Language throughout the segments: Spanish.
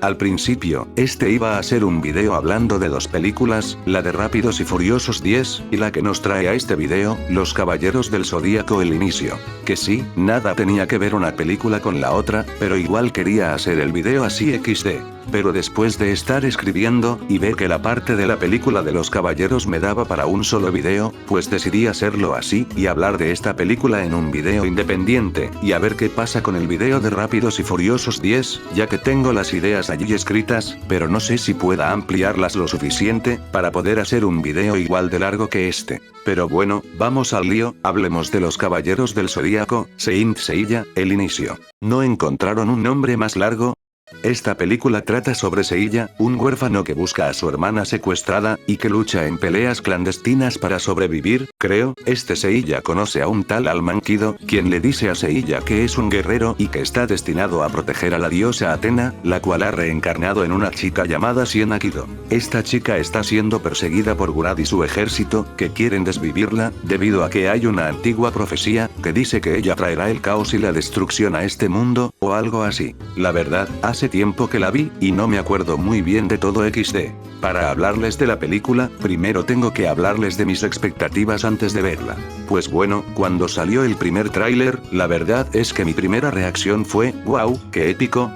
Al principio, este iba a ser un video hablando de dos películas, la de Rápidos y Furiosos 10, y la que nos trae a este video, Los Caballeros del Zodíaco el inicio. Que sí, nada tenía que ver una película con la otra, pero igual quería hacer el video así XD. Pero después de estar escribiendo, y ver que la parte de la película de los caballeros me daba para un solo video, pues decidí hacerlo así, y hablar de esta película en un video independiente, y a ver qué pasa con el video de Rápidos y Furiosos 10, ya que tengo las ideas allí escritas, pero no sé si pueda ampliarlas lo suficiente, para poder hacer un video igual de largo que este. Pero bueno, vamos al lío, hablemos de los Caballeros del Zodíaco, Saint Seiya, el inicio. ¿No encontraron un nombre más largo? Esta película trata sobre Seiya, un huérfano que busca a su hermana secuestrada, y que lucha en peleas clandestinas para sobrevivir, creo. Este Seiya conoce a un tal Al-Mankido, quien le dice a Seiya que es un guerrero y que está destinado a proteger a la diosa Atena, la cual ha reencarnado en una chica llamada Siena Kido. Esta chica está siendo perseguida por Gurad y su ejército, que quieren desvivirla, debido a que hay una antigua profecía, que dice que ella traerá el caos y la destrucción a este mundo, o algo así. La verdad, hace tiempo que la vi, y no me acuerdo muy bien de todo XD. Para hablarles de la película, primero tengo que hablarles de mis expectativas antes de verla. Pues bueno, cuando salió el primer tráiler, la verdad es que mi primera reacción fue, wow, qué épico.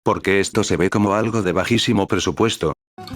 Porque esto se ve como algo de bajísimo presupuesto.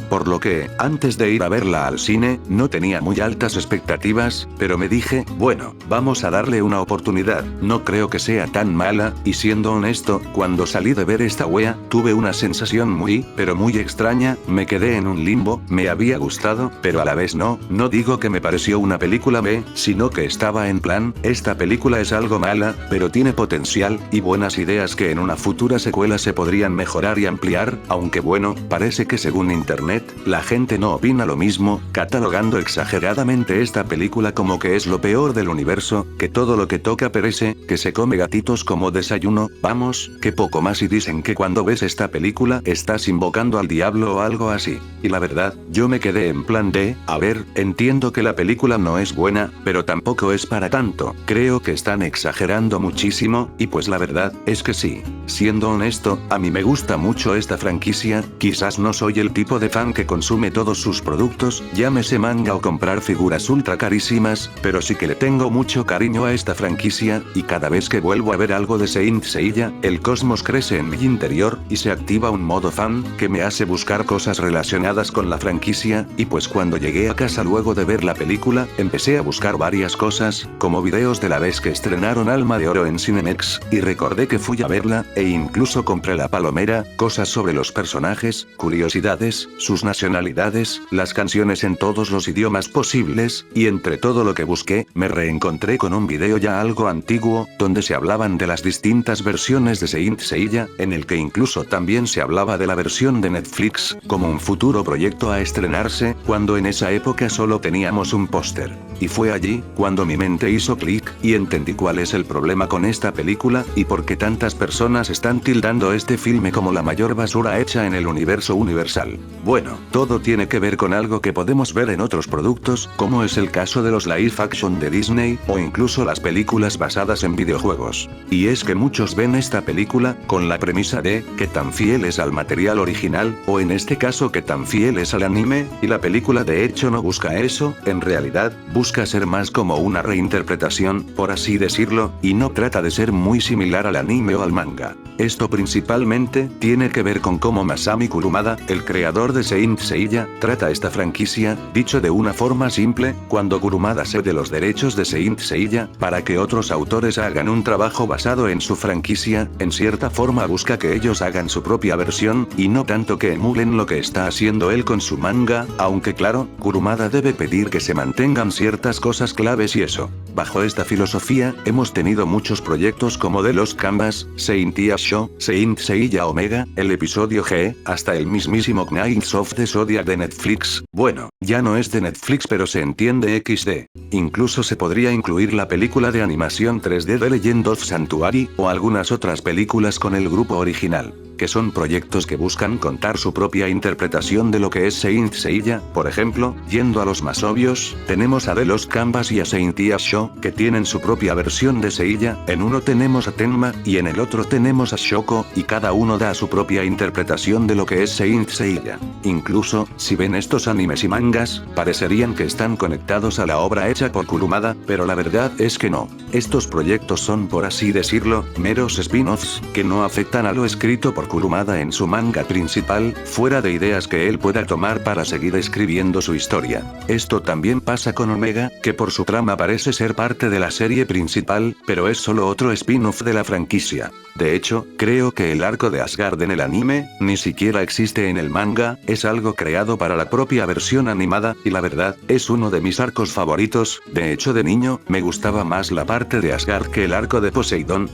Por lo que, antes de ir a verla al cine, no tenía muy altas expectativas, pero me dije, bueno, vamos a darle una oportunidad, no creo que sea tan mala, y siendo honesto, cuando salí de ver esta wea, tuve una sensación muy, pero muy extraña, me quedé en un limbo, me había gustado, pero a la vez no digo que me pareció una película B, sino que estaba en plan, esta película es algo mala, pero tiene potencial, y buenas ideas que en una futura secuela se podrían mejorar y ampliar, aunque bueno, parece que según internet, la gente no opina lo mismo, catalogando exageradamente esta película como que es lo peor del universo, que todo lo que toca perece, que se come gatitos como desayuno, vamos, que poco más, y dicen que cuando ves esta película estás invocando al diablo o algo así. Y la verdad, yo me quedé en plan de, a ver, entiendo que la película no es buena, pero tampoco es para tanto, creo que están exagerando muchísimo, y pues la verdad, es que sí. Siendo honesto, a mí me gusta mucho esta franquicia, quizás no soy el tipo de fan que consume todos sus productos, llámese manga o comprar figuras ultra carísimas, pero sí que le tengo mucho cariño a esta franquicia, y cada vez que vuelvo a ver algo de Saint Seiya, el cosmos crece en mi interior, y se activa un modo fan, que me hace buscar cosas relacionadas con la franquicia, y pues cuando llegué a casa luego de ver la película, empecé a buscar varias cosas, como videos de la vez que estrenaron Alma de Oro en Cinemex, y recordé que fui a verla, e incluso compré la palomera, cosas sobre los personajes, curiosidades, sus nacionalidades, las canciones en todos los idiomas posibles, y entre todo lo que busqué, me reencontré con un video ya algo antiguo, donde se hablaban de las distintas versiones de Saint Seiya, en el que incluso también se hablaba de la versión de Netflix, como un futuro proyecto a estrenarse, cuando en esa época solo teníamos un póster. Y fue allí, cuando mi mente hizo clic, y entendí cuál es el problema con esta película, y por qué tantas personas están tildando este filme como la mayor basura hecha en el universo universal. Bueno, todo tiene que ver con algo que podemos ver en otros productos, como es el caso de los live action de Disney, o incluso las películas basadas en videojuegos. Y es que muchos ven esta película, con la premisa de, que tan fiel es al material original, o en este caso que tan fiel es al anime, y la película de hecho no busca eso, en realidad, busca ser más como una reinterpretación, por así decirlo, y no trata de ser muy similar al anime o al manga. Esto principalmente, tiene que ver con cómo Masami Kurumada, el creador de Saint Seiya, trata esta franquicia, dicho de una forma simple, cuando Kurumada cede los derechos de Saint Seiya, para que otros autores hagan un trabajo basado en su franquicia, en cierta forma busca que ellos hagan su propia versión, y no tanto que emulen lo que está haciendo él con su manga, aunque claro, Kurumada debe pedir que se mantengan ciertas cosas claves y eso. Bajo esta filosofía, hemos tenido muchos proyectos como The Lost Canvas, Saint Seiya Show, Saint Seiya Omega, el episodio G, hasta el mismísimo Knights of the Zodiac de Netflix, bueno, ya no es de Netflix pero se entiende XD. Incluso se podría incluir la película de animación 3D de Legend of Sanctuary, o algunas otras películas con el grupo original. que son proyectos que buscan contar su propia interpretación de lo que es Saint Seiya. Por ejemplo, yendo a los más obvios, tenemos a The Lost Canvas y a Saint Seiya, que tienen su propia versión de Seiya. En uno tenemos a Tenma, y en el otro tenemos a Shoko, y cada uno da su propia interpretación de lo que es Saint Seiya. Incluso, si ven estos animes y mangas, parecerían que están conectados a la obra hecha por Kurumada, pero la verdad es que no. Estos proyectos son, por así decirlo, meros spin-offs, que no afectan a lo escrito por Kurumada en su manga principal, fuera de ideas que él pueda tomar para seguir escribiendo su historia. Esto también pasa con Omega, que por su trama parece ser parte de la serie principal, pero es solo otro spin-off de la franquicia. De hecho, creo que el arco de Asgard en el anime, ni siquiera existe en el manga, es algo creado para la propia versión animada, y la verdad, es uno de mis arcos favoritos. De hecho, de niño, me gustaba más la parte de Asgard que el arco de Poseidón.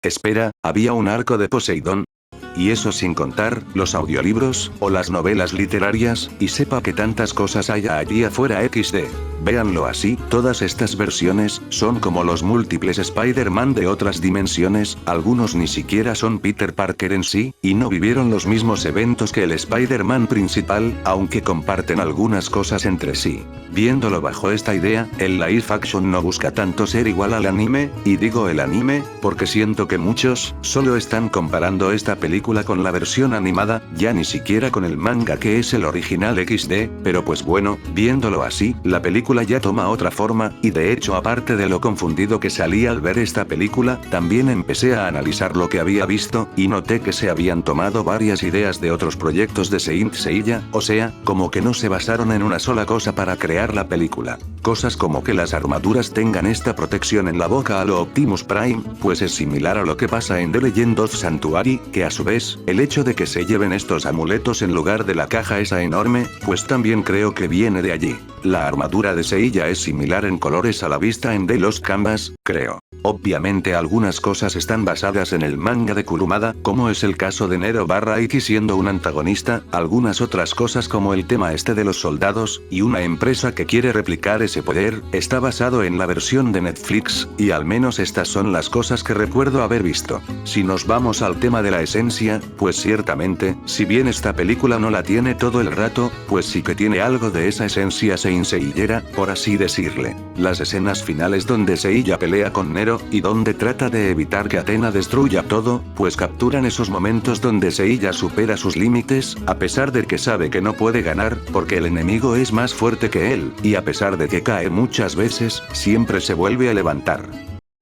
Espera, ¿había un arco de Poseidón? Y eso sin contar, los audiolibros, o las novelas literarias, y sepa que tantas cosas haya allí afuera XD. Véanlo así, todas estas versiones, son como los múltiples Spider-Man de otras dimensiones, algunos ni siquiera son Peter Parker en sí, y no vivieron los mismos eventos que el Spider-Man principal, aunque comparten algunas cosas entre sí. Viéndolo bajo esta idea, el live action no busca tanto ser igual al anime, y digo el anime, porque siento que muchos, solo están comparando esta película con la versión animada, ya ni siquiera con el manga que es el original XD, pero pues bueno, viéndolo así, la película ya toma otra forma, y de hecho aparte de lo confundido que salí al ver esta película, también empecé a analizar lo que había visto, y noté que se habían tomado varias ideas de otros proyectos de Saint Seiya, o sea, como que no se basaron en una sola cosa para crear la película. Cosas como que las armaduras tengan esta protección en la boca a lo Optimus Prime, pues es similar a lo que pasa en The Legend of Sanctuary, que a su vez, el hecho de que se lleven estos amuletos en lugar de la caja esa enorme, pues también creo que viene de allí. La armadura de Seiya es similar en colores a la vista en The Lost Canvas, creo. Obviamente algunas cosas están basadas en el manga de Kurumada, como es el caso de Nero/Iki siendo un antagonista, algunas otras cosas como el tema este de los soldados, y una empresa que quiere replicar ese poder, está basado en la versión de Netflix, y al menos estas son las cosas que recuerdo haber visto. Si nos vamos al tema de la esencia, pues ciertamente, si bien esta película no la tiene todo el rato, pues sí que tiene algo de esa esencia seinseiera, por así decirle. Las escenas finales donde Seiya pelea con Nero, y donde trata de evitar que Athena destruya todo, pues capturan esos momentos donde Seiya supera sus límites, a pesar de que sabe que no puede ganar, porque el enemigo es más fuerte que él, y a pesar de que cae muchas veces, siempre se vuelve a levantar.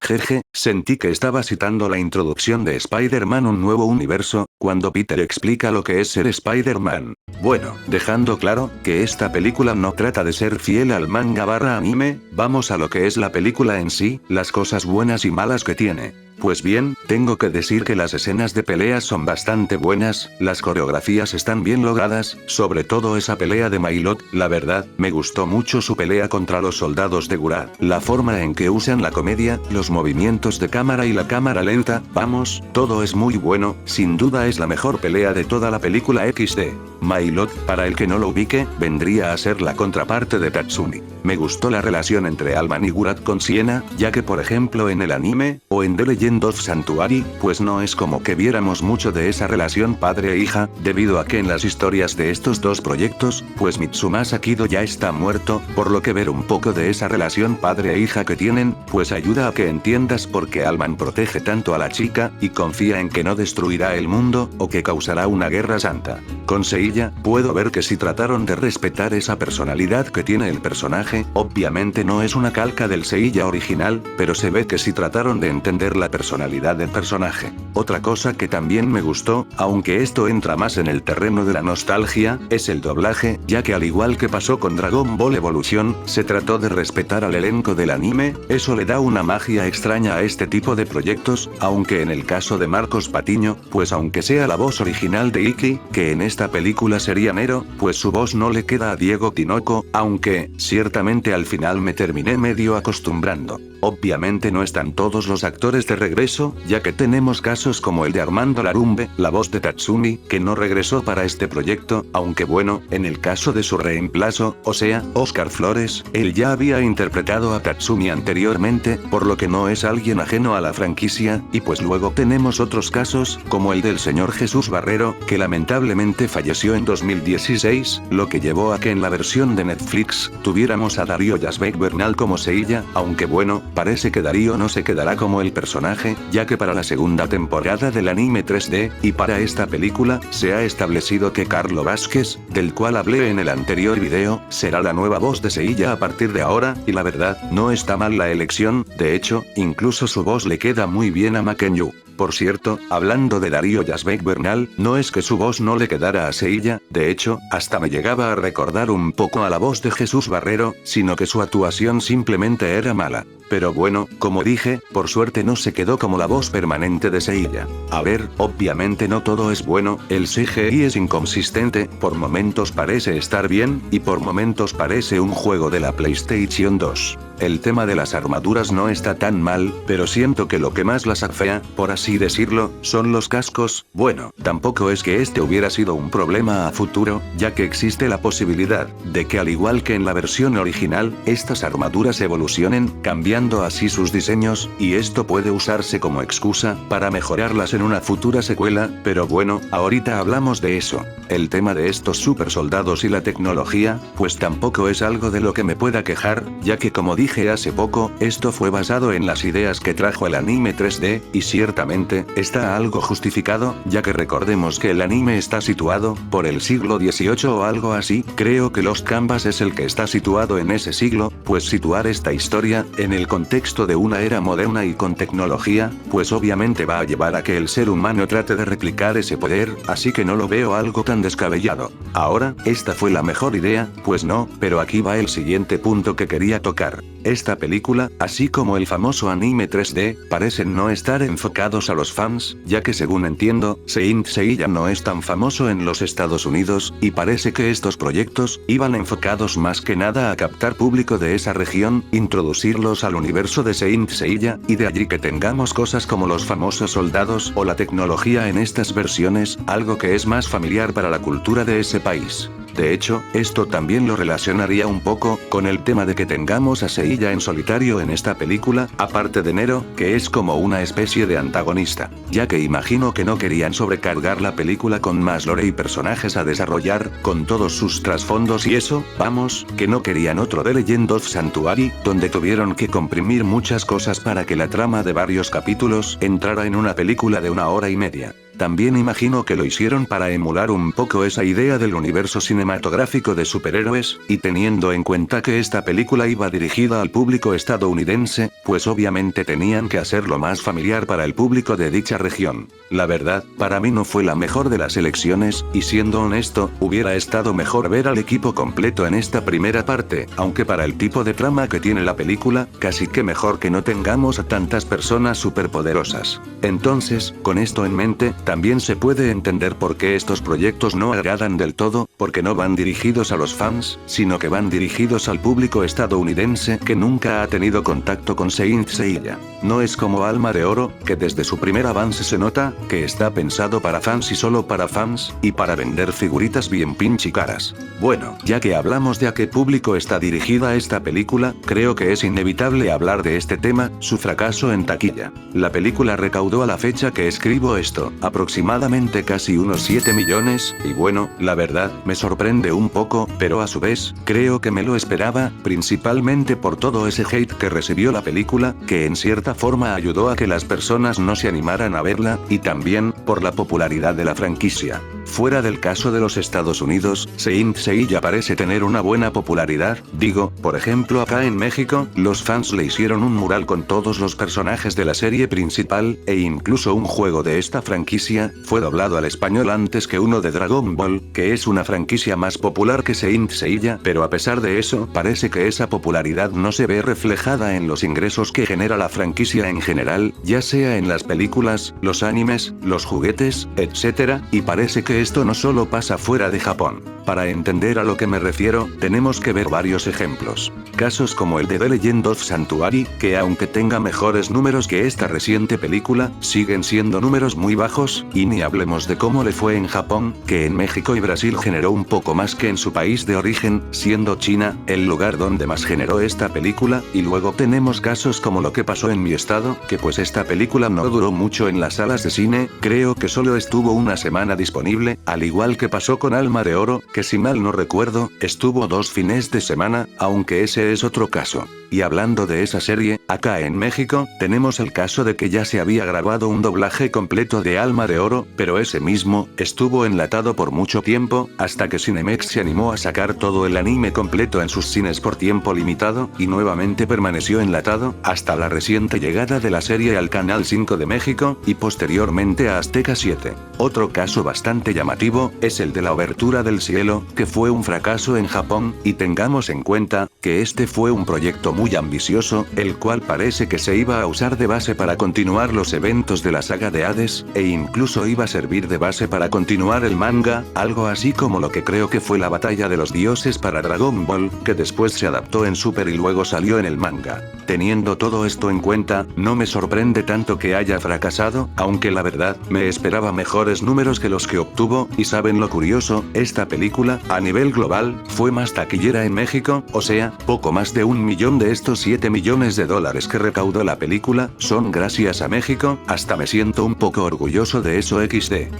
Jeje, sentí que estaba citando la introducción de Spider-Man Un Nuevo Universo, cuando Peter explica lo que es ser Spider-Man. Bueno, dejando claro, que esta película no trata de ser fiel al manga/anime, vamos a lo que es la película en sí, las cosas buenas y malas que tiene. Pues bien, tengo que decir que las escenas de peleas son bastante buenas, las coreografías están bien logradas, sobre todo esa pelea de Mailot, la verdad, me gustó mucho su pelea contra los soldados de Gura, la forma en que usan la comedia, los movimientos de cámara y la cámara lenta, vamos, todo es muy bueno, sin duda es la mejor pelea de toda la película XD. Mailot, para el que no lo ubique, vendría a ser la contraparte de Tatsumi. Me gustó la relación entre Alman y Gurat con Siena, ya que por ejemplo en el anime, o en The Legend of Sanctuary, pues no es como que viéramos mucho de esa relación padre e hija, debido a que en las historias de estos dos proyectos, pues Mitsumasa Kido ya está muerto, por lo que ver un poco de esa relación padre e hija que tienen, pues ayuda a que entiendas por qué Alman protege tanto a la chica, y confía en que no destruirá el mundo, o que causará una guerra santa. Con Seiya, puedo ver que si trataron de respetar esa personalidad que tiene el personaje, obviamente no es una calca del Seiya original, pero se ve que sí trataron de entender la personalidad del personaje. Otra cosa que también me gustó, aunque esto entra más en el terreno de la nostalgia, es el doblaje, ya que al igual que pasó con Dragon Ball Evolution, se trató de respetar al elenco del anime, eso le da una magia extraña a este tipo de proyectos, aunque en el caso de Marcos Patiño, pues aunque sea la voz original de Iki, que en esta película sería Nero, pues su voz no le queda a Diego Tinoco, aunque, ciertamente al final me terminé medio acostumbrando. obviamente no están todos los actores de regreso, ya que tenemos casos como el de Armando Larumbe, la voz de Tatsumi, que no regresó para este proyecto, aunque bueno, en el caso de su reemplazo, o sea, Oscar Flores, él ya había interpretado a Tatsumi anteriormente, por lo que no es alguien ajeno a la franquicia, y pues luego tenemos otros casos, como el del señor Jesús Barrero, que lamentablemente falleció en 2016, lo que llevó a que en la versión de Netflix, tuviéramos a Darío Yazbek Bernal como Seiya, aunque bueno, parece que Darío no se quedará como el personaje, ya que para la segunda temporada del anime 3D, y para esta película, se ha establecido que Carlo Vázquez, del cual hablé en el anterior video, será la nueva voz de Seiya a partir de ahora, y la verdad, no está mal la elección, de hecho, incluso su voz le queda muy bien a Makenyu. Por cierto, hablando de Darío Yazbek Bernal, no es que su voz no le quedara a Seiya, de hecho, hasta me llegaba a recordar un poco a la voz de Jesús Barrero, sino que su actuación simplemente era mala. Pero bueno, como dije, por suerte no se quedó como la voz permanente de Seiya. A ver, obviamente no todo es bueno, el CGI es inconsistente, por momentos parece estar bien, y por momentos parece un juego de la PlayStation 2. El tema de las armaduras no está tan mal, pero siento que lo que más las afea, por así decirlo, son los cascos. Bueno, tampoco es que este hubiera sido un problema a futuro, ya que existe la posibilidad de que al igual que en la versión original, estas armaduras evolucionen, cambiando así sus diseños, y esto puede usarse como excusa para mejorarlas en una futura secuela, pero bueno, ahorita hablamos de eso. El tema de estos super soldados y la tecnología, pues tampoco es algo de lo que me pueda quejar, ya que como dije hace poco, esto fue basado en las ideas que trajo el anime 3D, y ciertamente, está algo justificado, ya que recordemos que el anime está situado, por el siglo XVIII o algo así, creo que Lost Canvas es el que está situado en ese siglo, pues situar esta historia, en el contexto de una era moderna y con tecnología, pues obviamente va a llevar a que el ser humano trate de replicar ese poder, así que no lo veo algo tan descabellado. Ahora, ¿esta fue la mejor idea? Pues no, pero aquí va el siguiente punto que quería tocar. Esta película, así como el famoso anime 3D, parecen no estar enfocados a los fans, ya que según entiendo, Saint Seiya no es tan famoso en los Estados Unidos, y parece que estos proyectos, iban enfocados más que nada a captar público de esa región, introducirlos al universo de Saint Seiya, y de allí que tengamos cosas como los famosos soldados o la tecnología en estas versiones, algo que es más familiar para la cultura de ese país. De hecho, esto también lo relacionaría un poco con el tema de que tengamos a Seiya en solitario en esta película, aparte de Nero, que es como una especie de antagonista, ya que imagino que no querían sobrecargar la película con más lore y personajes a desarrollar, con todos sus trasfondos y eso, vamos, que no querían otro The Legend of Sanctuary, donde tuvieron que comprimir muchas cosas para que la trama de varios capítulos entrara en una película de 1 hora y media. También imagino que lo hicieron para emular un poco esa idea del universo cinematográfico de superhéroes, y teniendo en cuenta que esta película iba dirigida al público estadounidense, pues obviamente tenían que hacerlo más familiar para el público de dicha región. La verdad, para mí no fue la mejor de las elecciones, y siendo honesto, hubiera estado mejor ver al equipo completo en esta primera parte, aunque para el tipo de trama que tiene la película, casi que mejor que no tengamos a tantas personas superpoderosas. Entonces, con esto en mente, también se puede entender por qué estos proyectos no agradan del todo, porque no van dirigidos a los fans, sino que van dirigidos al público estadounidense que nunca ha tenido contacto con Saint Seiya. No es como Alma de Oro, que desde su primer avance se nota que está pensado para fans y solo para fans, y para vender figuritas bien pinche caras. Bueno, ya que hablamos de a qué público está dirigida esta película, creo que es inevitable hablar de este tema, su fracaso en taquilla. La película recaudó a la fecha que escribo esto, aproximadamente casi unos 7 millones, y bueno, la verdad, me sorprende un poco, pero a su vez, creo que me lo esperaba, principalmente por todo ese hate que recibió la película, que en cierta forma ayudó a que las personas no se animaran a verla, y también, por la popularidad de la franquicia. Fuera del caso de los Estados Unidos, Saint Seiya parece tener una buena popularidad, digo, por ejemplo acá en México, los fans le hicieron un mural con todos los personajes de la serie principal, e incluso un juego de esta franquicia, fue doblado al español antes que uno de Dragon Ball, que es una franquicia más popular que Saint Seiya, pero a pesar de eso, parece que esa popularidad no se ve reflejada en los ingresos que genera la franquicia en general, ya sea en las películas, los animes, los juguetes, etc., y parece que esto no solo pasa fuera de Japón. Para entender a lo que me refiero, tenemos que ver varios ejemplos. Casos como el de The Legend of Sanctuary, que aunque tenga mejores números que esta reciente película, siguen siendo números muy bajos, y ni hablemos de cómo le fue en Japón, que en México y Brasil generó un poco más que en su país de origen, siendo China, el lugar donde más generó esta película, y luego tenemos casos como lo que pasó en mi estado, que pues esta película no duró mucho en las salas de cine, creo que solo estuvo una semana disponible, al igual que pasó con Alma de Oro, que si mal no recuerdo, estuvo 2 fines de semana, aunque ese es otro caso. Y hablando de esa serie, acá en México, tenemos el caso de que ya se había grabado un doblaje completo de Alma de Oro, pero ese mismo, estuvo enlatado por mucho tiempo, hasta que Cinemex se animó a sacar todo el anime completo en sus cines por tiempo limitado, y nuevamente permaneció enlatado, hasta la reciente llegada de la serie al Canal 5 de México, y posteriormente a Azteca 7. Otro caso bastante llamativo, es el de la obertura del cielo, que fue un fracaso en Japón, y tengamos en cuenta, que este fue un proyecto muy ambicioso, el cual parece que se iba a usar de base para continuar los eventos de la saga de Hades, e incluso iba a servir de base para continuar el manga, algo así como lo que creo que fue la batalla de los dioses para Dragon Ball, que después se adaptó en Super y luego salió en el manga. Teniendo todo esto en cuenta, no me sorprende tanto que haya fracasado, aunque la verdad, me esperaba mejores números que los que obtuvo, y saben lo curioso, esta película, a nivel global, fue más taquillera en México, o sea, poco más de 1 millón de estos 7 millones de dólares que recaudó la película, son gracias a México, hasta me siento un poco orgulloso de eso XD.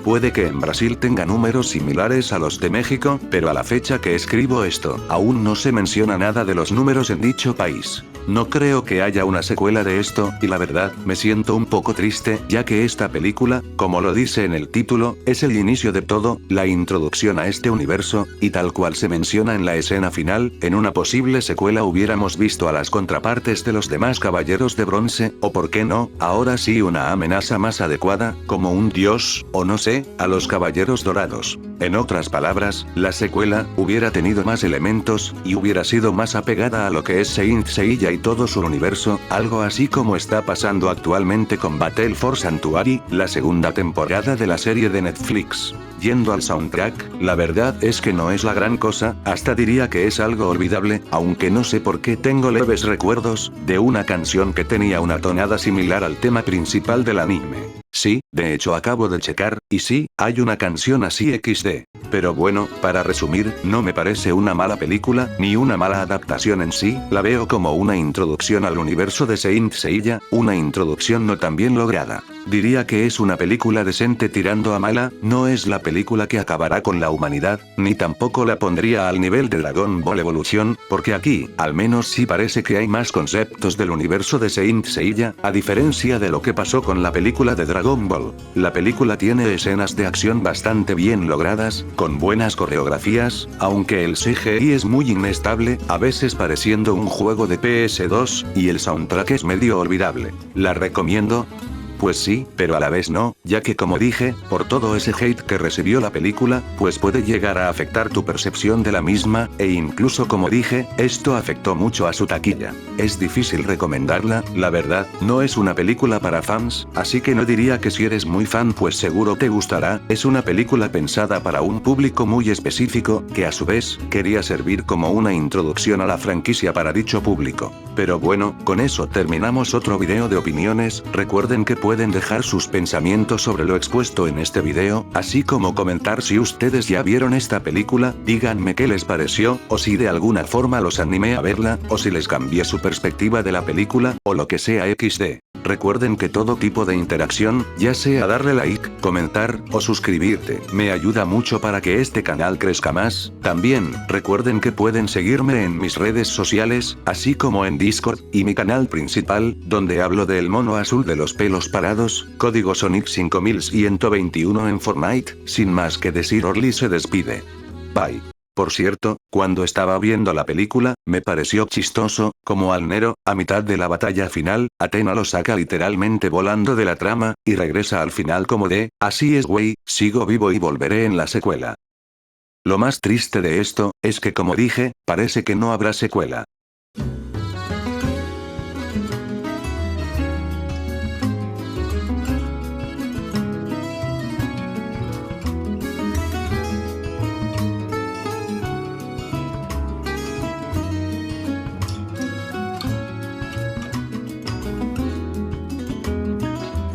Puede que en Brasil tenga números similares a los de México, pero a la fecha que escribo esto, aún no se menciona nada de los números en dicho país. No creo que haya una secuela de esto, y la verdad, me siento un poco triste, ya que esta película, como lo dice en el título, es el inicio de todo, la introducción a este universo, y tal cual se menciona en la escena final, en una posible secuela hubiéramos visto a las contrapartes de los demás caballeros de bronce, o por qué no, ahora sí una amenaza más adecuada, como un dios, o no sé, a los caballeros dorados. En otras palabras, la secuela, hubiera tenido más elementos, y hubiera sido más apegada a lo que es Saint Seiya y todo su universo, algo así como está pasando actualmente con Battle for Sanctuary, la segunda temporada de la serie de Netflix. Yendo al soundtrack, la verdad es que no es la gran cosa, hasta diría que es algo olvidable, aunque no sé por qué tengo leves recuerdos, de una canción que tenía una tonada similar al tema principal del anime. Sí, de hecho acabo de checar, y sí, hay una canción así XD. Pero bueno, para resumir, no me parece una mala película, ni una mala adaptación en sí, la veo como una introducción al universo de Saint Seiya, una introducción no tan bien lograda. Diría que es una película decente tirando a mala, no es la película que acabará con la humanidad, ni tampoco la pondría al nivel de Dragon Ball Evolution, porque aquí, al menos sí parece que hay más conceptos del universo de Saint Seiya, a diferencia de lo que pasó con la película de Dragon Ball. La película tiene escenas de acción bastante bien logradas, con buenas coreografías, aunque el CGI es muy inestable, a veces pareciendo un juego de PS2, y el soundtrack es medio olvidable. ¿La recomiendo? Pues sí, pero a la vez no, ya que como dije, por todo ese hate que recibió la película, pues puede llegar a afectar tu percepción de la misma, e incluso como dije, esto afectó mucho a su taquilla. Es difícil recomendarla, la verdad, no es una película para fans, así que no diría que si eres muy fan pues seguro te gustará, es una película pensada para un público muy específico, que a su vez, quería servir como una introducción a la franquicia para dicho público. Pero bueno, con eso terminamos otro video de opiniones, recuerden que pueden dejar sus pensamientos sobre lo expuesto en este video, así como comentar si ustedes ya vieron esta película, díganme qué les pareció, o si de alguna forma los animé a verla, o si les cambié su perspectiva de la película, o lo que sea XD. Recuerden que todo tipo de interacción, ya sea darle like, comentar, o suscribirte, me ayuda mucho para que este canal crezca más. También, recuerden que pueden seguirme en mis redes sociales, así como en Discord, y mi canal principal, donde hablo del mono azul de los pelos parados, código Sonic 5121 en Fortnite, sin más que decir Orly se despide. Bye. Por cierto, cuando estaba viendo la película, me pareció chistoso, como al Nero, a mitad de la batalla final, Athena lo saca literalmente volando de la trama, y regresa al final como de, así es güey, sigo vivo y volveré en la secuela. Lo más triste de esto, es que como dije, parece que no habrá secuela.